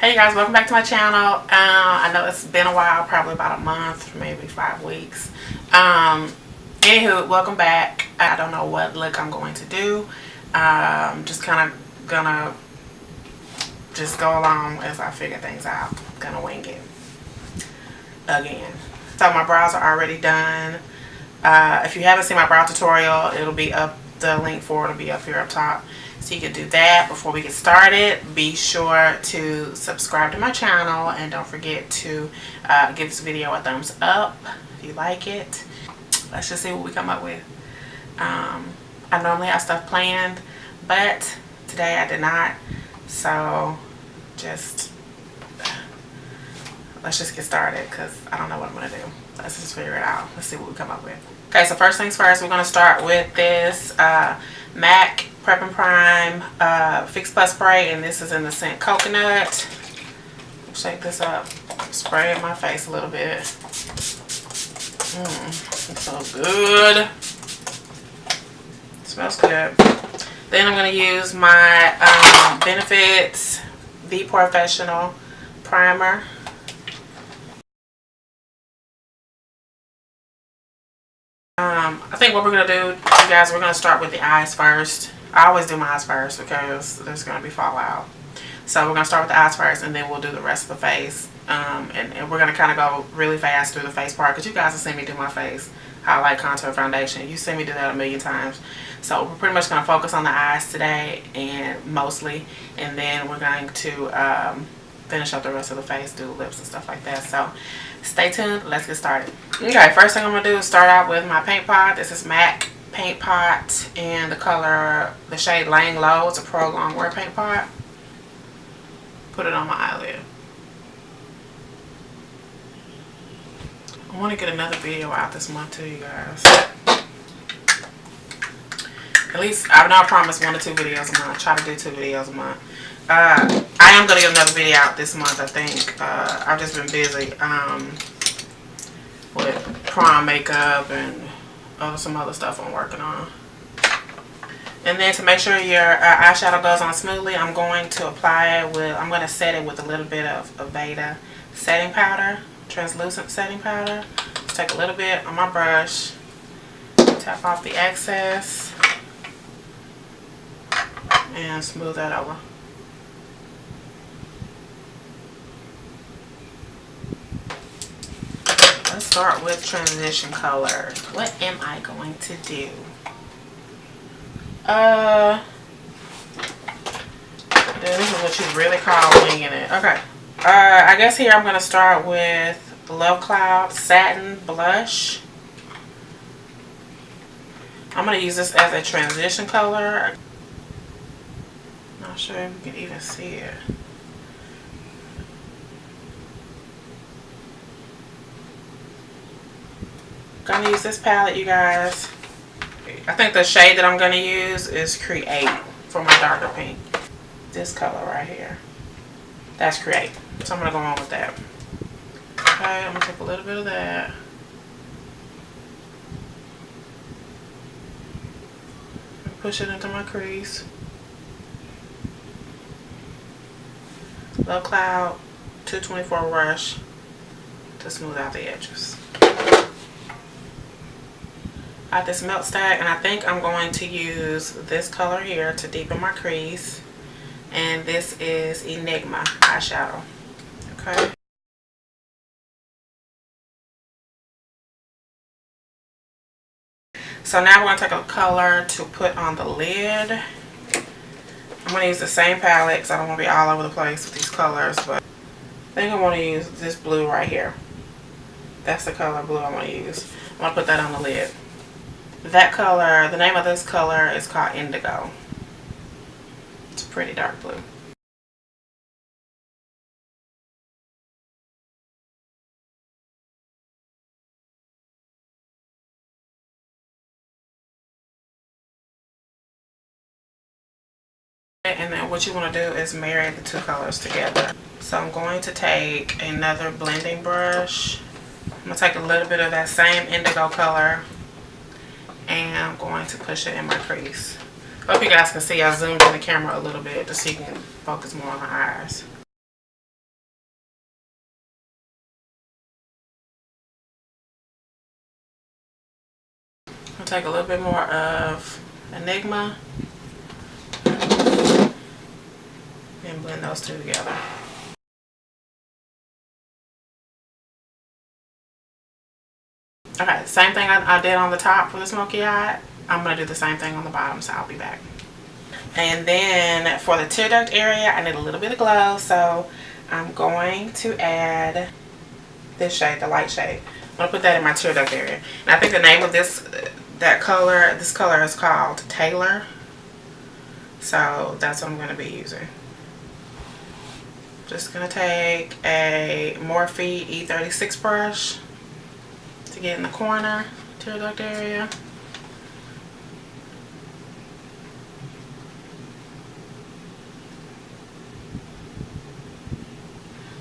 Hey you guys, welcome back to my channel. I know it's been a while, probably about a month, maybe 5 weeks. Anywho, welcome back. I don't know what look I'm going to do. Just kind of gonna just go along as I figure things out. Gonna wing it again. So my brows are already done. If you haven't seen my brow tutorial, it'll be up. The link for it will be up here up top, so you can do that. Before we get started, be sure to subscribe to my channel and don't forget to give this video a thumbs up if you like it. Let's just see what we come up with. I normally have stuff planned, but today I did not, so let's just get started because I don't know what I'm gonna do. Let's just figure it out. Let's see what we come up with. Okay, so first things first, we're going to start with this MAC Prep and Prime Fix Plus Spray, and this is in the scent Coconut. Shake this up, spray it in my face a little bit. It's so good. It smells good. Then I'm going to use my Benefits The Professional Primer. I think what we're going to do, you guys, we're going to start with the eyes first. I always do my eyes first because there's going to be fallout. So we're going to start with the eyes first, and then we'll do the rest of the face. And we're going to kind of go really fast through the face part because you guys have seen me do my face, highlight, contour, foundation. You've seen me do that a million times. So we're pretty much going to focus on the eyes today, and mostly. And then we're going to finish up the rest of the face, do the lips and stuff like that. So stay tuned. Let's get started. Okay, first thing I'm going to do is start out with my paint pot. This is MAC paint pot in the color, the shade Laying Low. It's a pro long wear paint pot. Put it on my eyelid. I want to get another video out this month too, you guys. At least, I know I promised 1 to 2 videos a month. Try to do 2 videos a month. I am going to get another video out this month, I think. I've just been busy with prom makeup and some other stuff I'm working on. And then to make sure your eyeshadow goes on smoothly, I'm going to apply it with, I'm going to set it with a little bit of Aveda setting powder, translucent setting powder. Just take a little bit on my brush, tap off the excess, and smooth that over. Let's start with transition colors. What am I going to do? This is what you really call winging it. Okay. I guess here I'm going to start with Love Cloud Satin Blush. I'm going to use this as a transition color. Not sure if you can even see it. Gonna use this palette, you guys. I think the shade that I'm gonna use is Create for my darker pink. This color right here. That's Create. So I'm gonna go on with that. Okay, I'm gonna take a little bit of that. Push it into my crease. Love Cloud 224 brush to smooth out the edges. This melt stack, and I think I'm going to use this color here to deepen my crease, and this is Enigma eyeshadow. Okay, so now we're going to take a color to put on the lid. I'm going to use the same palette because I don't want to be all over the place with these colors, but I think I want to use this blue right here. That's the color blue I want to use. I want to put that on the lid. That color, the name of this color is called Indigo. It's a pretty dark blue. And then what you want to do is marry the 2 colors together. So I'm going to take another blending brush. I'm going to take a little bit of that same indigo color, and I'm going to push it in my crease. Hope you guys can see I zoomed in the camera a little bit just so you can focus more on my eyes. I'll take a little bit more of Enigma and blend those two together. Okay, same thing I did on the top for the smoky eye. I'm going to do the same thing on the bottom, so I'll be back. And then for the tear duct area, I need a little bit of glow, so I'm going to add this shade, the light shade. I'm going to put that in my tear duct area. And I think the name of this color is called Taylor. So that's what I'm going to be using. Just going to take a Morphe E36 brush to get in the corner, tear duct area.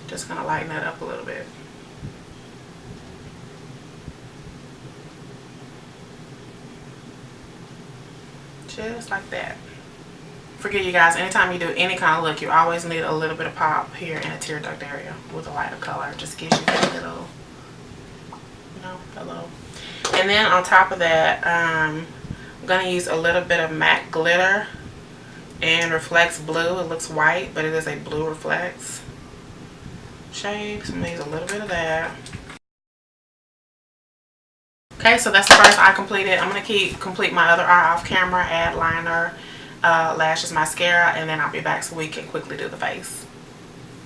Just going to lighten that up a little bit. Just like that. Forget you guys, anytime you do any kind of look, you always need a little bit of pop here in the tear duct area with a lighter color. It just gives you that little, you know, a little. And then on top of that, I'm going to use a little bit of matte glitter and Reflects Blue. It looks white, but it is a blue reflects shade. So I'm going to use a little bit of that. Okay, so that's the first eye completed. I'm going to complete my other eye off camera, add liner, lashes, mascara, and then I'll be back so we can quickly do the face.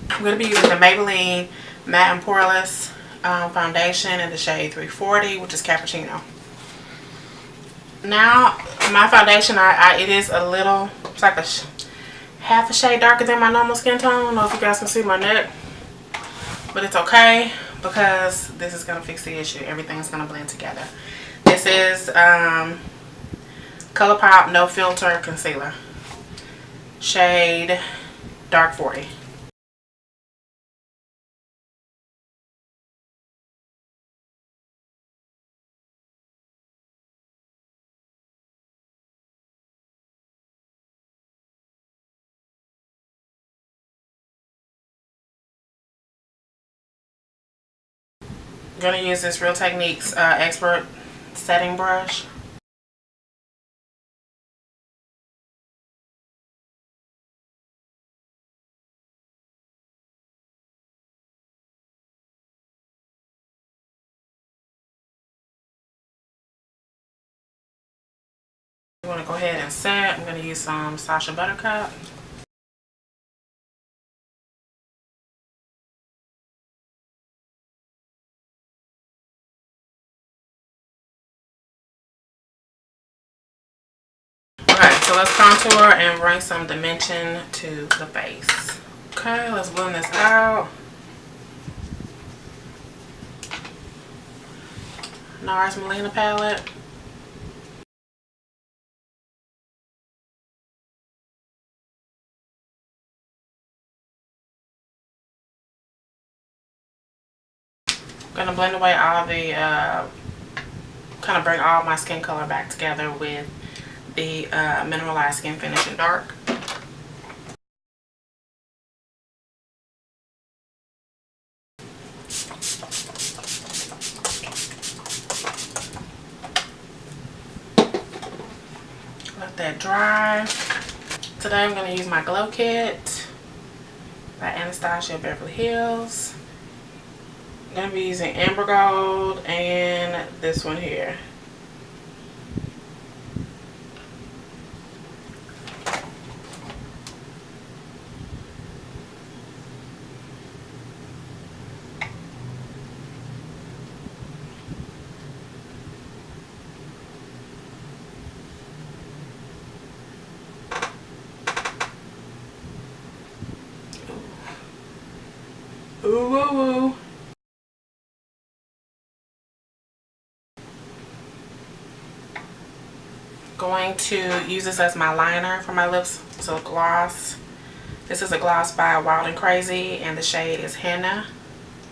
I'm going to be using the Maybelline Matte and Poreless foundation in the shade 340, which is Cappuccino. Now, my foundation, it is a little, it's like half a shade darker than my normal skin tone. I don't know if you guys can see my neck, but it's okay because this is going to fix the issue. Everything's going to blend together. This is ColourPop No Filter Concealer, shade Dark 40. I'm going to use this Real Techniques Expert Setting Brush. I'm going to go ahead and set. I'm going to use some Sacha Buttercup. Okay, so let's contour and bring some dimension to the face. Okay, let's blend this out. NARS Melina palette. I'm going to blend away all the, kind of bring all my skin color back together with the Mineralized Skin Finish in Dark. Let that dry. Today I'm going to use my Glow Kit by Anastasia Beverly Hills. I'm going to be using Amber Gold and this one here. Ooh, ooh, ooh. Going to use this as my liner for my lips. It's a gloss. This is a gloss by Wild and Crazy, and the shade is Henna.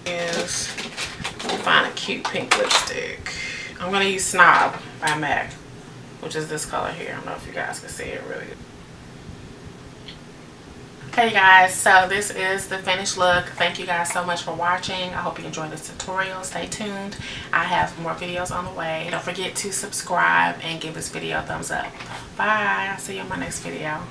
Find a cute pink lipstick. I'm going to use Snob by MAC, which is this color here. I don't know if you guys can see it really good. Hey guys, so this is the finished look. Thank you guys so much for watching. I hope you enjoyed this tutorial. Stay tuned. I have more videos on the way. Don't forget to subscribe and give this video a thumbs up. Bye. I'll see you in my next video.